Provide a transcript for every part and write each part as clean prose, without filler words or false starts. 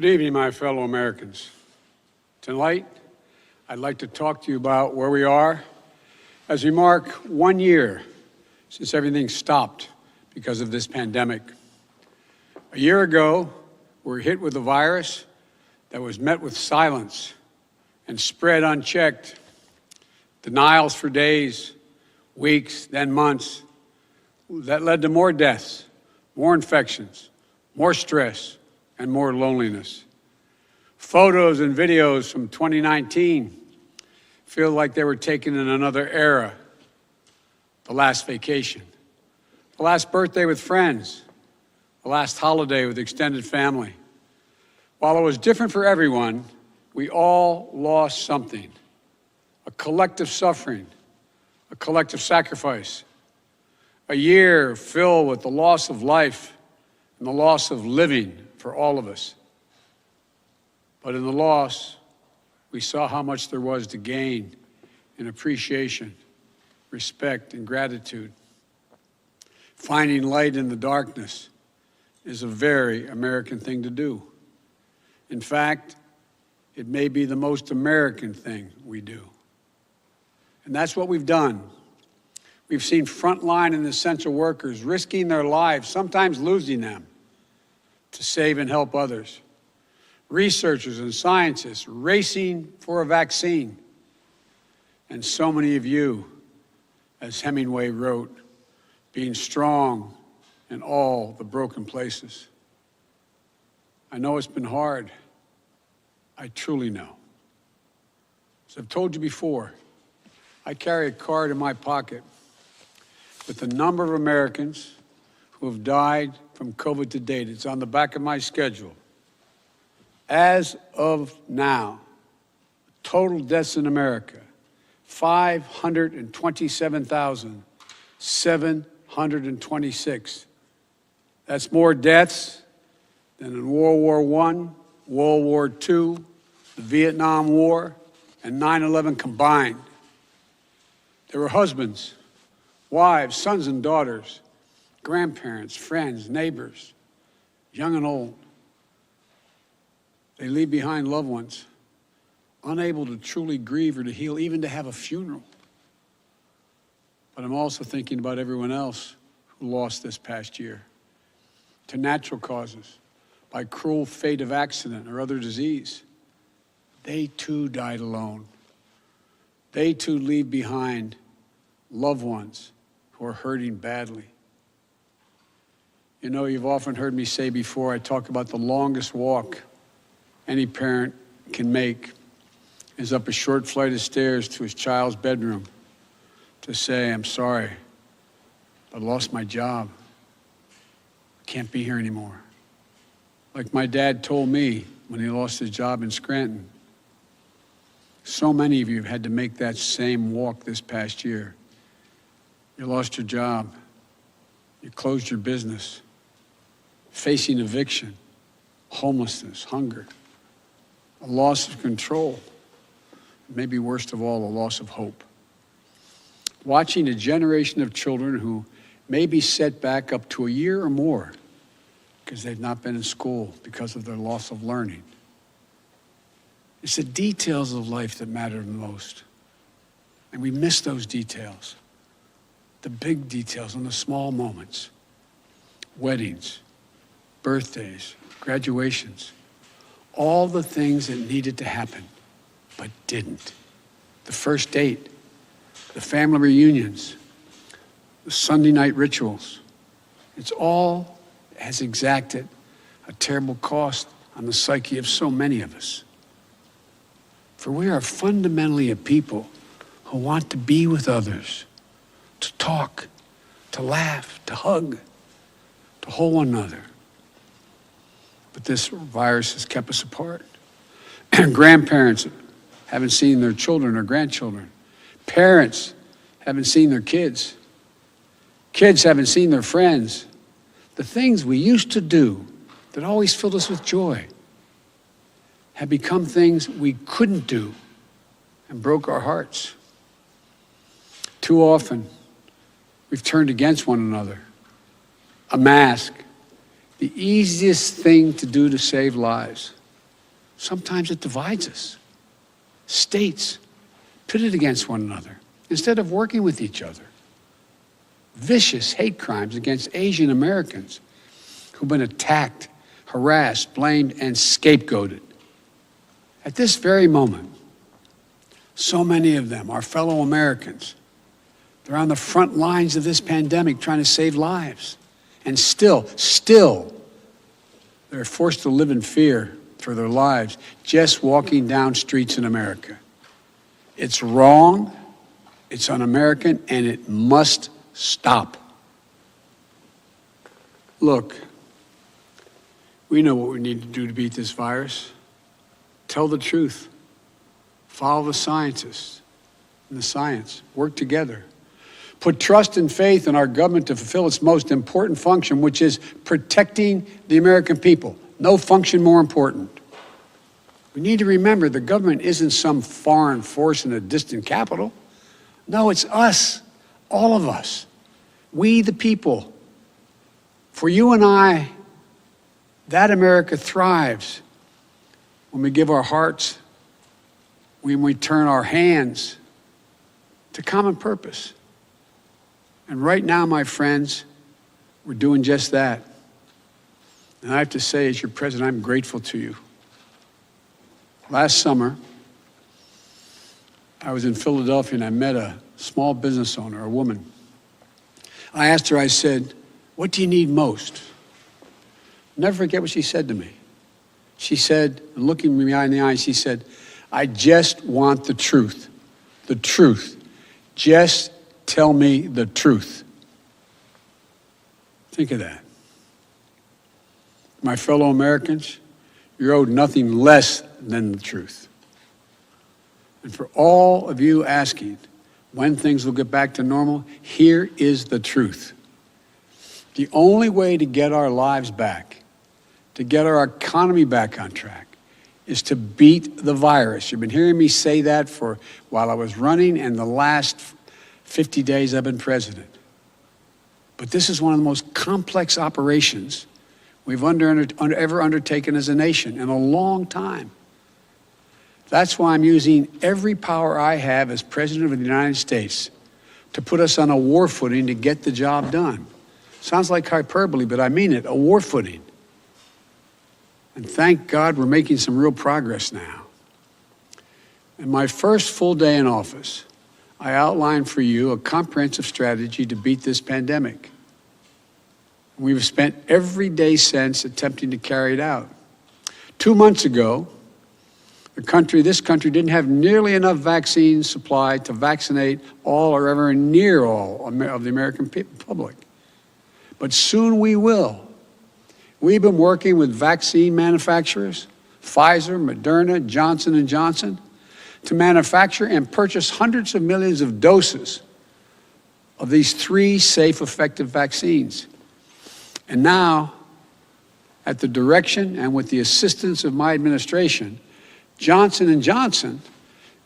Good evening, my fellow Americans. Tonight, I'd like to talk to you about where we are as we mark 1 year since everything stopped because of this pandemic. A year ago, we were hit with a virus that was met with silence and spread unchecked. Denials for days, weeks, then months. That led to more deaths, more infections, more stress, and more loneliness. Photos and videos from 2019 feel like they were taken in another era. The last vacation, the last birthday with friends, the last holiday with extended family. While it was different for everyone, we all lost something. A collective suffering, a collective sacrifice. A year filled with the loss of life and the loss of living for all of us. But in the loss, we saw how much there was to gain in appreciation, respect, and gratitude. Finding light in the darkness is a very American thing to do. In fact, it may be the most American thing we do. And that's what we've done. We've seen frontline and essential workers risking their lives, sometimes losing them, to save and help others. Researchers and scientists racing for a vaccine. And so many of you, as Hemingway wrote, being strong in all the broken places. I know it's been hard. I truly know. As I've told you before, I carry a card in my pocket with the number of Americans who have died from COVID to date. It's on the back of my schedule. As of now, total deaths in America, 527,726. That's more deaths than in World War I, World War II, the Vietnam War, and 9/11 combined. There were husbands, wives, sons and daughters, grandparents, friends, neighbors, young and old. They leave behind loved ones, unable to truly grieve or to heal, even to have a funeral. But I'm also thinking about everyone else who lost this past year to natural causes, by cruel fate of accident or other disease. They too died alone. They too leave behind loved ones who are hurting badly. You know, you've often heard me say before, I talk about the longest walk any parent can make is up a short flight of stairs to his child's bedroom to say, I'm sorry, I lost my job. I can't be here anymore. Like my dad told me when he lost his job in Scranton. So many of you have had to make that same walk this past year. You lost your job. You closed your business. Facing eviction, homelessness, hunger, a loss of control, maybe worst of all, a loss of hope. Watching a generation of children who may be set back up to a year or more because they've not been in school because of their loss of learning. It's the details of life that matter the most. And we miss those details. The big details and the small moments. Weddings, birthdays, graduations. All the things that needed to happen, but didn't. The first date, the family reunions, the Sunday night rituals. It's all has exacted a terrible cost on the psyche of so many of us. For we are fundamentally a people who want to be with others, to talk, to laugh, to hug, to hold one another. But this virus has kept us apart. Grandparents haven't seen their children or grandchildren. Parents haven't seen their kids. Kids haven't seen their friends. The things we used to do that always filled us with joy have become things we couldn't do and broke our hearts. Too often, we've turned against one another. A mask, the easiest thing to do to save lives. Sometimes it divides us. States pitted against one another instead of working with each other. Vicious hate crimes against Asian Americans who've been attacked, harassed, blamed, and scapegoated. At this very moment, so many of them, our fellow Americans, they're on the front lines of this pandemic trying to save lives. And still, they're forced to live in fear for their lives just walking down streets in America. It's wrong, it's un-American, and it must stop. Look, we know what we need to do to beat this virus. Tell the truth. Follow the scientists and the science. Work together. Put trust and faith in our government to fulfill its most important function, which is protecting the American people. No function more important. We need to remember the government isn't some foreign force in a distant capital. No, it's us, all of us. We the people. For you and I, that America thrives when we give our hearts, when we turn our hands to common purpose. And right now, my friends, we're doing just that. And I have to say, as your president, I'm grateful to you. Last summer, I was in Philadelphia and I met a small business owner, a woman. I asked her, I said, what do you need most? Never forget what she said to me. She said, looking me behind the eyes, she said, I just want the truth. The truth. Just tell me the truth. Think of that. My fellow Americans, you're owed nothing less than the truth. And for all of you asking when things will get back to normal, here is the truth. The only way to get our lives back, to get our economy back on track, is to beat the virus. You've been hearing me say that for while I was running and the last 50 days I've been president. But this is one of the most complex operations we've ever undertaken as a nation in a long time. That's why I'm using every power I have as President of the United States to put us on a war footing to get the job done. Sounds like hyperbole, but I mean it, a war footing. And thank God we're making some real progress now. In my first full day in office, I outlined for you a comprehensive strategy to beat this pandemic. We've spent every day since attempting to carry it out. 2 months ago, this country didn't have nearly enough vaccine supply to vaccinate all or ever near all of the American public. But soon we will. We've been working with vaccine manufacturers, Pfizer, Moderna, Johnson & Johnson, to manufacture and purchase hundreds of millions of doses of these 3 safe, effective vaccines. And now, at the direction and with the assistance of my administration, Johnson & Johnson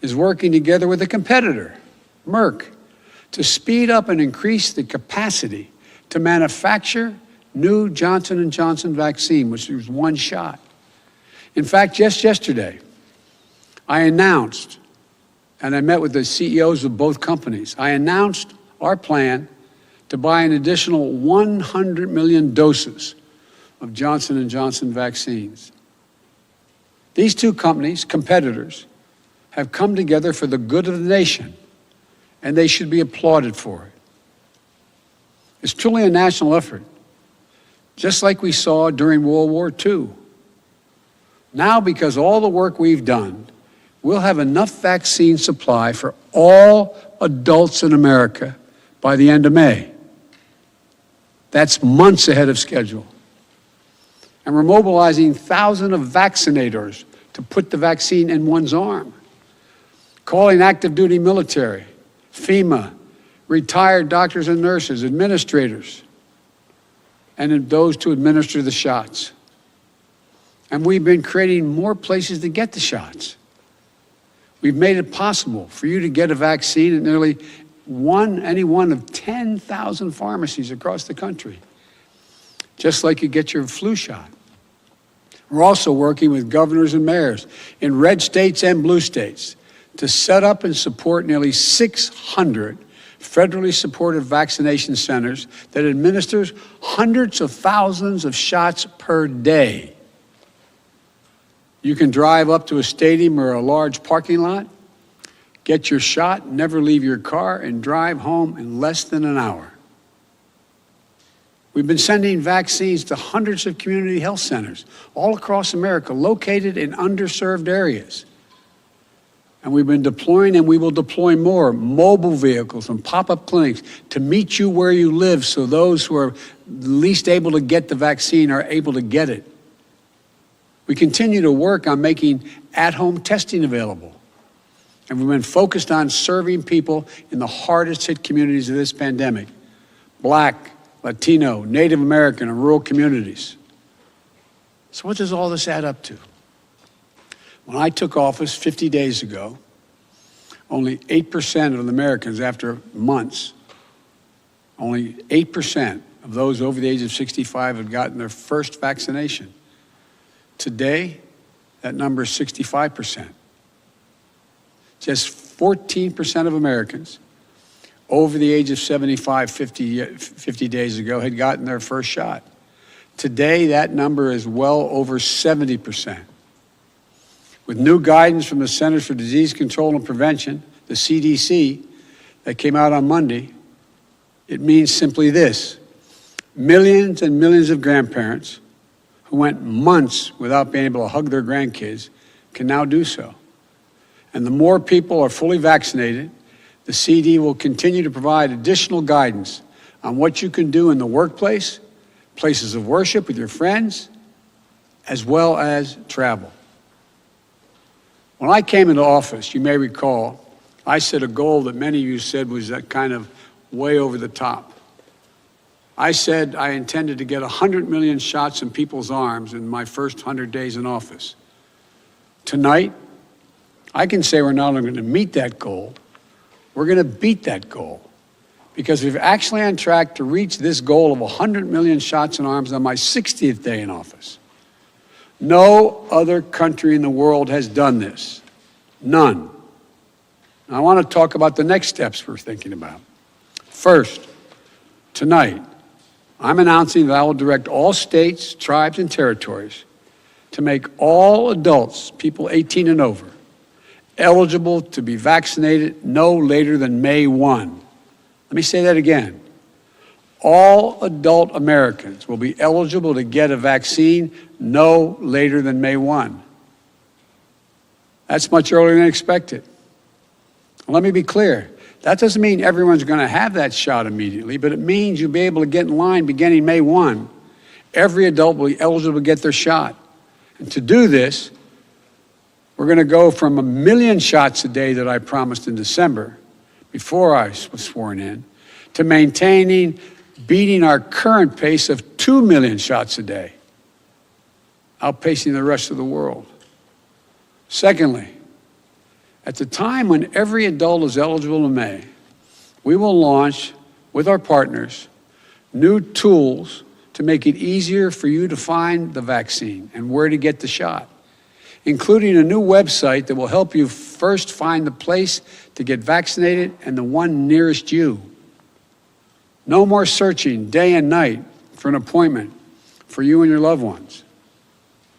is working together with a competitor, Merck, to speed up and increase the capacity to manufacture new Johnson & Johnson vaccine, which is one shot. In fact, just yesterday, I announced, and I met with the CEOs of both companies, I announced our plan to buy an additional 100 million doses of Johnson & Johnson vaccines. These 2 companies, competitors, have come together for the good of the nation, and they should be applauded for it. It's truly a national effort, just like we saw during World War II. Now, because of all the work we've done, we'll have enough vaccine supply for all adults in America by the end of May. That's months ahead of schedule. And we're mobilizing thousands of vaccinators to put the vaccine in one's arm, calling active duty military, FEMA, retired doctors and nurses, administrators, and those to administer the shots. And we've been creating more places to get the shots. We've made it possible for you to get a vaccine at nearly any one of 10,000 pharmacies across the country, just like you get your flu shot. We're also working with governors and mayors in red states and blue states to set up and support nearly 600 federally supported vaccination centers that administers hundreds of thousands of shots per day. You can drive up to a stadium or a large parking lot, get your shot, never leave your car, and drive home in less than an hour. We've been sending vaccines to hundreds of community health centers all across America, located in underserved areas. And we've been deploying, and we will deploy more mobile vehicles and pop-up clinics to meet you where you live, so those who are least able to get the vaccine are able to get it. We continue to work on making at-home testing available. And we've been focused on serving people in the hardest hit communities of this pandemic: Black, Latino, Native American, and rural communities. So what does all this add up to? When I took office 50 days ago, only 8% of Americans, after months, only 8% of those over the age of 65 had gotten their first vaccination. Today, that number is 65%. Just 14% of Americans over the age of 75 50 days ago had gotten their first shot. Today, that number is well over 70%. With new guidance from the Centers for Disease Control and Prevention, the CDC, that came out on Monday, it means simply this: millions and millions of grandparents who went months without being able to hug their grandkids can now do so. And the more people are fully vaccinated, the CD will continue to provide additional guidance on what you can do in the workplace, places of worship with your friends, as well as travel. When I came into office, you may recall, I set a goal that many of you said was kind of way over the top. I said I intended to get 100 million shots in people's arms in my first 100 days in office. Tonight, I can say we're not only going to meet that goal, we're going to beat that goal, because we're actually on track to reach this goal of 100 million shots in arms on my 60th day in office. No other country in the world has done this. None. Now, I want to talk about the next steps we're thinking about. First, tonight, I'm announcing that I will direct all states, tribes, and territories to make all adults, people 18 and over, eligible to be vaccinated no later than May 1. Let me say that again. All adult Americans will be eligible to get a vaccine no later than May 1. That's much earlier than expected. Let me be clear. That doesn't mean everyone's going to have that shot immediately, but it means you'll be able to get in line beginning May 1. Every adult will be eligible to get their shot. And to do this, we're going to go from 1 million shots a day that I promised in December, before I was sworn in, to beating our current pace of 2 million shots a day, outpacing the rest of the world. Secondly, at the time when every adult is eligible in May, we will launch, with our partners, new tools to make it easier for you to find the vaccine and where to get the shot, including a new website that will help you first find the place to get vaccinated and the one nearest you. No more searching day and night for an appointment for you and your loved ones.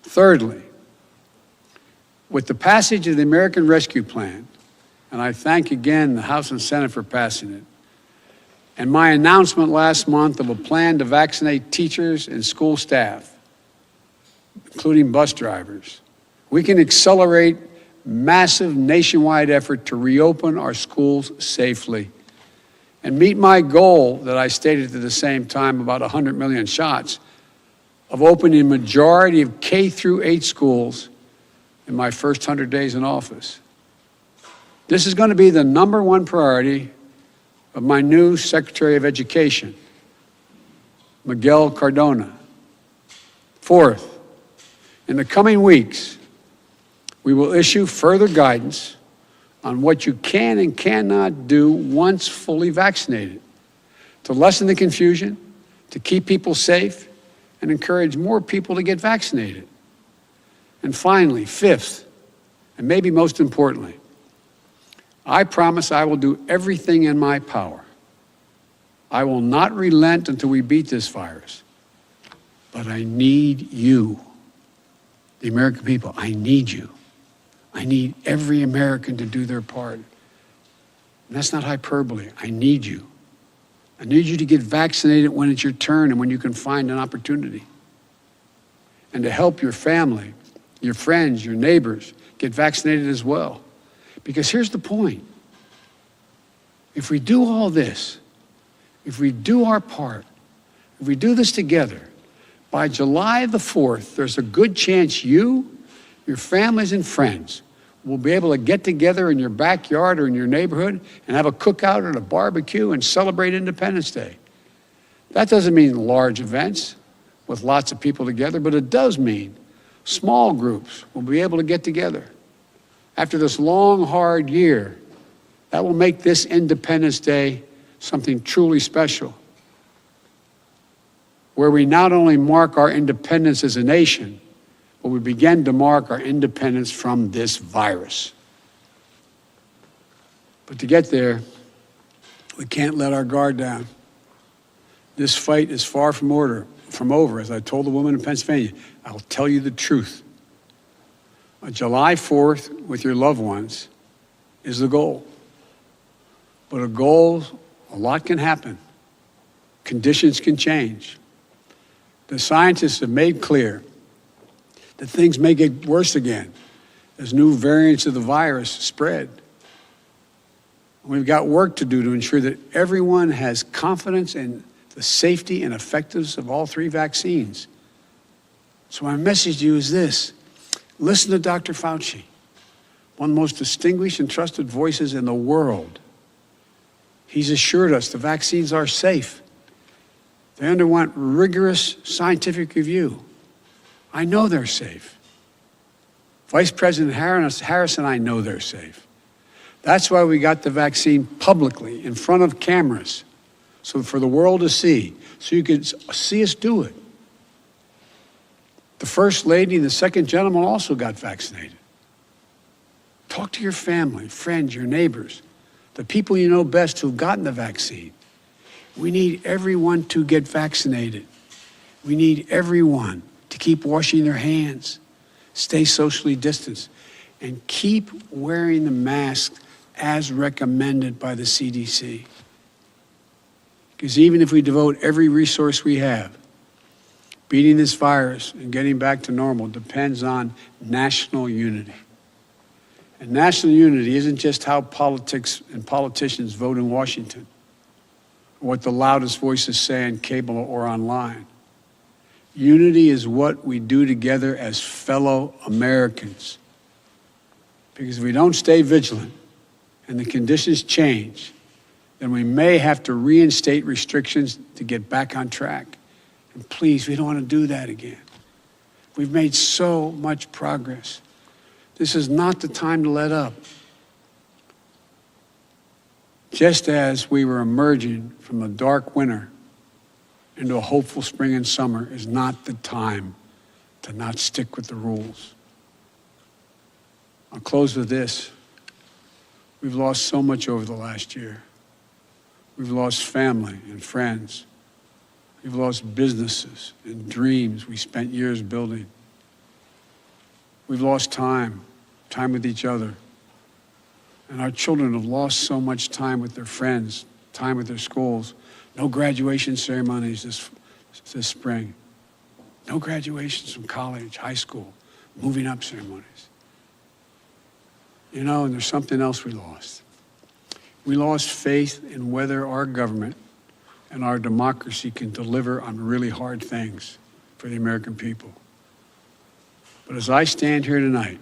Thirdly, with the passage of the American Rescue Plan, and I thank again the House and Senate for passing it, and my announcement last month of a plan to vaccinate teachers and school staff, including bus drivers, we can accelerate massive nationwide effort to reopen our schools safely and meet my goal that I stated at the same time, about 100 million shots, of opening a majority of K through 8 schools in my first 100 days in office. This is going to be the #1 priority of my new Secretary of Education, Miguel Cardona. Fourth, in the coming weeks, we will issue further guidance on what you can and cannot do once fully vaccinated, to lessen the confusion, to keep people safe, and encourage more people to get vaccinated. And finally, fifth, and maybe most importantly, I promise I will do everything in my power. I will not relent until we beat this virus. But I need you, the American people. I need you. I need every American to do their part. And that's not hyperbole. I need you. I need you to get vaccinated when it's your turn and when you can find an opportunity. And to help your family, your friends, your neighbors get vaccinated as well. Because here's the point. If we do all this, if we do our part, if we do this together, by July the 4th, there's a good chance you, your families and friends will be able to get together in your backyard or in your neighborhood and have a cookout or a barbecue and celebrate Independence Day. That doesn't mean large events with lots of people together, but it does mean small groups will be able to get together. After this long, hard year, that will make this Independence Day something truly special, where we not only mark our independence as a nation, but we begin to mark our independence from this virus. But to get there, we can't let our guard down. This fight is far from over. As I told the woman in Pennsylvania, I'll tell you the truth. On July 4th, with your loved ones, is the goal. But a lot can happen. Conditions can change. The scientists have made clear that things may get worse again as new variants of the virus spread. We've got work to do to ensure that everyone has confidence in the safety and effectiveness of all three vaccines. So my message to you is this. Listen to Dr. Fauci, one of the most distinguished and trusted voices in the world. He's assured us the vaccines are safe. They underwent rigorous scientific review. I know they're safe. Vice President Harris and I know they're safe. That's why we got the vaccine publicly in front of cameras, so for the world to see, so you could see us do it. The First Lady and the Second Gentleman also got vaccinated. Talk to your family, friends, your neighbors, the people you know best who've gotten the vaccine. We need everyone to get vaccinated. We need everyone to keep washing their hands, stay socially distanced, and keep wearing the mask as recommended by the CDC. Because even if we devote every resource we have, beating this virus and getting back to normal depends on national unity. And national unity isn't just how politics and politicians vote in Washington, or what the loudest voices say on cable or online. Unity is what we do together as fellow Americans. Because if we don't stay vigilant and the conditions change, then we may have to reinstate restrictions to get back on track. And please, we don't want to do that again. We've made so much progress. This is not the time to let up. Just as we were emerging from a dark winter into a hopeful spring and summer is not the time to not stick with the rules. I'll close with this. We've lost so much over the last year. We've lost family and friends. We've lost businesses and dreams we spent years building. We've lost time with each other. And our children have lost so much time with their friends, time with their schools. No graduation ceremonies this spring. No graduations from college, high school, moving up ceremonies. You know, and there's something else we lost. We lost faith in whether our government and our democracy can deliver on really hard things for the American people. But as I stand here tonight,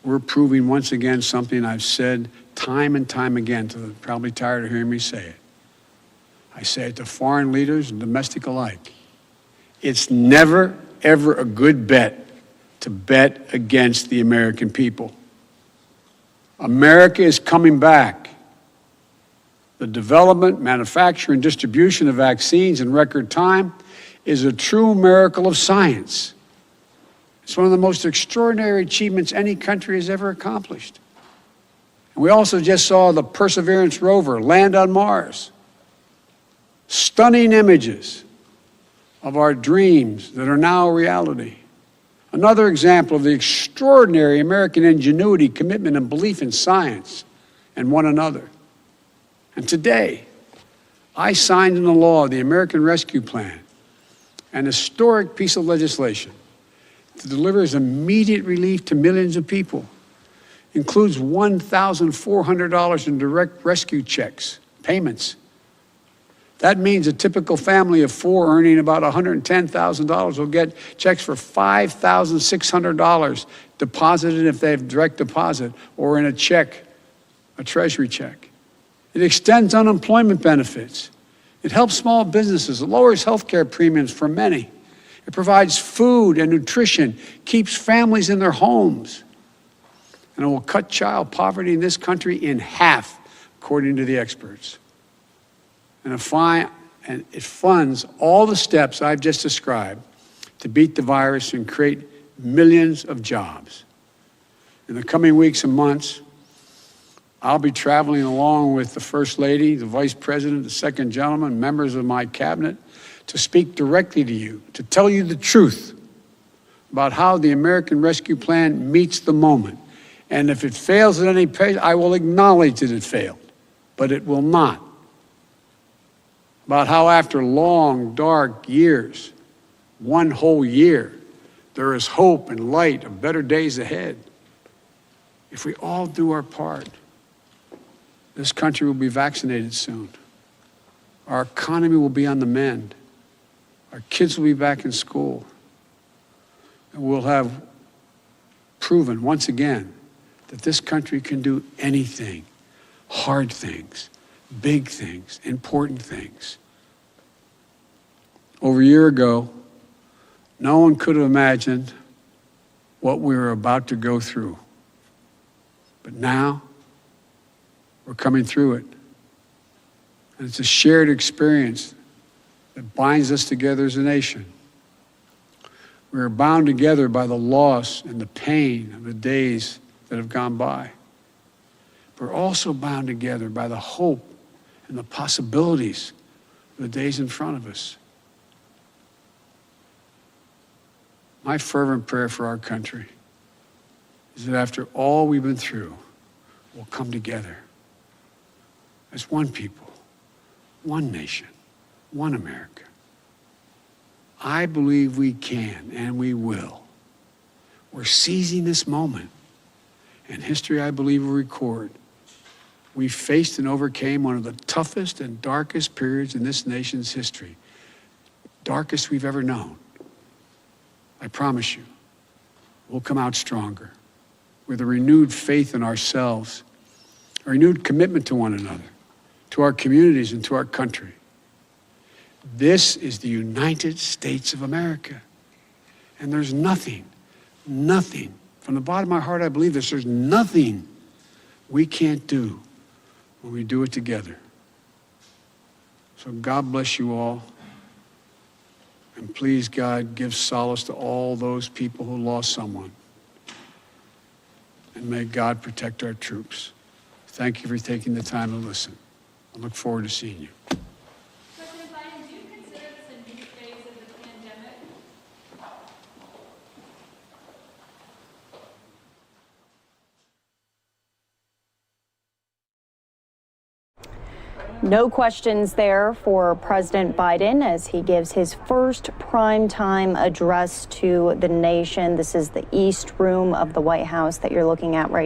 we're proving once again something I've said time and time again, to probably tired of hearing me say it. I say it to foreign leaders and domestic alike. It's never, ever a good bet to bet against the American people. America is coming back. The development, manufacture, and distribution of vaccines in record time is a true miracle of science. It's one of the most extraordinary achievements any country has ever accomplished. And we also just saw the Perseverance rover land on Mars. Stunning images of our dreams that are now a reality. Another example of the extraordinary American ingenuity, commitment, and belief in science and one another. And today, I signed into law the American Rescue Plan, an historic piece of legislation that delivers immediate relief to millions of people. Includes $1,400 in direct rescue checks, payments. That means a typical family of four earning about $110,000 will get checks for $5,600 deposited if they have direct deposit or in a check, a treasury check. It extends unemployment benefits. It helps small businesses. It lowers healthcare premiums for many. It provides food and nutrition, keeps families in their homes. And it will cut child poverty in this country in half, according to the experts. And it funds all the steps I've just described to beat the virus and create millions of jobs. In the coming weeks and months, I'll be traveling along with the First Lady, the Vice President, the Second Gentleman, members of my cabinet, to speak directly to you, to tell you the truth about how the American Rescue Plan meets the moment. And if it fails at any pace, I will acknowledge that it failed, but it will not. About how after long, dark years, one whole year, there is hope and light of better days ahead. If we all do our part, this country will be vaccinated soon. Our economy will be on the mend. Our kids will be back in school. And we'll have proven once again that this country can do anything, hard things, big things, important things. Over a year ago, no one could have imagined what we were about to go through. But now, we're coming through it. And it's a shared experience that binds us together as a nation. We are bound together by the loss and the pain of the days that have gone by. We're also bound together by the hope and the possibilities of the days in front of us. My fervent prayer for our country is that after all we've been through, we'll come together as one people, one nation, one America. I believe we can and we will. We're seizing this moment. And history, I believe, will record. We faced and overcame one of the toughest and darkest periods in this nation's history. Darkest we've ever known. I promise you, we'll come out stronger with a renewed faith in ourselves, a renewed commitment to one another, to our communities and to our country. This is the United States of America. And there's nothing, from the bottom of my heart I believe this, there's nothing we can't do when we do it together. So God bless you all. And please, God, give solace to all those people who lost someone. And may God protect our troops. Thank you for taking the time to listen. I look forward to seeing you. President Biden, do you consider this a new phase of the pandemic? No questions there for President Biden as he gives his first primetime address to the nation. This is the East Room of the White House that you're looking at right now.